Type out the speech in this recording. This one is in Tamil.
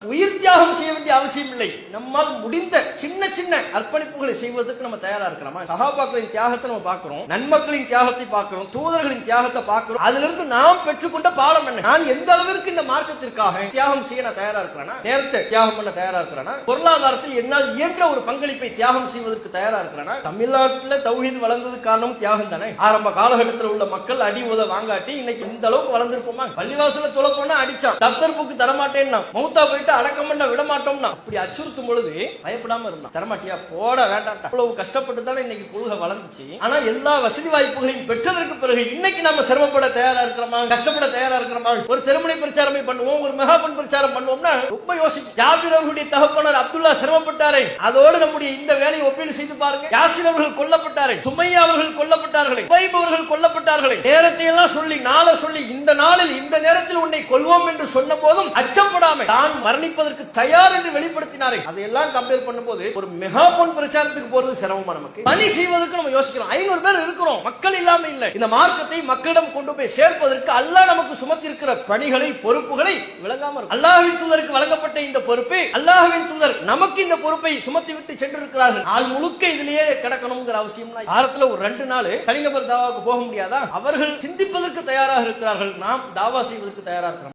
உயிர் தியாகம் செய்ய வேண்டிய அவசியம் இல்லை. நம்மால் முடிந்த சின்ன சின்ன அர்ப்பணிப்புகளை செய்வதற்கு நம்ம தயாரா இருக்கிறோமா? சஹாபாக்களின் தியாகத்தை நம்ம பார்க்கிறோம், நன்மக்களின் தியாகத்தை பார்க்கிறோம், தூதர்களின் தியாகத்தை பார்க்கிறோம். அதிலிருந்து நாம் பெற்றுக்கொண்ட பாடம் என்ன? நான் எந்த அளவிற்கு இந்த மார்க்கத்திற்காக தியாகம் செய்ய நான் தயாரா இருக்கிறேனா? நேரத்தை தியாகம் பண்ண தயாரா இருக்கிறேனா? பொருளாதாரத்தில் என்னால் இயன்ற ஒரு பங்களிப்பை தியாகம் செய்வதற்கு தயாரா இருக்கிறேனா? தமிழ்நாட்டில் தௌஹீத் வளர்ந்தது காரணம் தியாகம் தானே. ஆரம்ப காலகட்டத்தில் உள்ள மக்கள் அடி உத வாங்காட்டி இன்னைக்கு இந்த அளவுக்கு வளர்ந்திருப்போமா? பள்ளிவாசல தொலை போனா அடிச்சான், தப்தர் புக்கு தரமாட்டேன்னா, மௌத்தா போயிட்டு அடக்கம் பண்ண விட மாட்டோம்னா, அப்படி அச்சுறுத்தும் பொழுது பயப்படாம இருந்தான். தரமாட்டியா, போட வேண்டாம். அவ்வளவு கஷ்டப்பட்டு தானே இன்னைக்கு புழுக வளர்ந்துச்சு. ஆனா எல்லா வசதி வாய்ப்புகளையும் பெற்றதற்கு பிறகு இன்னைக்கு நம்ம சிரமப்பட தயாரா இருக்கிறோமா? கஷ்டப்பட தயாரா இருக்கிறோமா? ஒரு திருமண பிரச்சாரமே பண்ணுவோம், ஒரு மெகாபன் பிரச்சாரம் பண்ணுவோம்னா ரொம்ப யோசிக்கும். ஜாபிர் அவர்களுடைய தகப்பனார் அப்துல்லா சிரமப்பட்டாரே, அதோடு நம்முடைய இந்த வேலையை ஒப்பீடு செய்து பாருங்க. யாசிர் அவர்கள் கொல்லப்பட்டாரே, சுமையா அவர்கள் கொல்லப்பட்டார்களே, உபைப் அவர்கள் கொல்லப்பட்டார்களே, நேரத்தை எல்லாம் சொல்லி நாளை சொல்லி இந்த நாளில் இந்த நேரத்தில் உன்னை கொல்வோம் என்று சொன்ன போதும் அச்சப்படாமல் தான் மரணிப்பதற்கு தயார் என்று வெளிப்படுத்தினாரே. அதையெல்லாம் கம்பேர் பண்ணும்போது ஒரு மெகாபன் பிரச்சாரத்துக்கு போறது சிரமமா? நமக்கு பணி செய்வதற்கு நம்ம யோசிக்கிறோம். 500 பேர் இருக்கிறோம், மக்கள் இல்லாம இல்ல. இந்த மார்க்கத்தை மக்களிடம் கொண்டு போய் சேர்ப்பதற்கு அல்லாஹ் நமக்கு சுமத்தி இருக்கிற பணிகளை, பொறுப்புகளை விளங்காம இருக்கும். அல்லாஹ்வின் தூதருக்கு வழங்கப்பட்ட இந்த பொறுப்பை அல்லாஹ்வின் தூதர் நமக்கு இந்த பொறுப்பை சுமத்தி விட்டு சென்றிருக்கிறார்கள். நாள் முழுக்க இதுலயே கிடக்கணுங்கிற அவசியம் வாரத்துல ஒரு 2 நாள் தனிநபர் தாவாவுக்கு போக முடியாதா? அவர்கள் சிந்திப்பதற்கு தயாராக இருக்கிறார்கள், நாம் தாவா செய்வதற்கு தயாரா இருக்கிறோம்.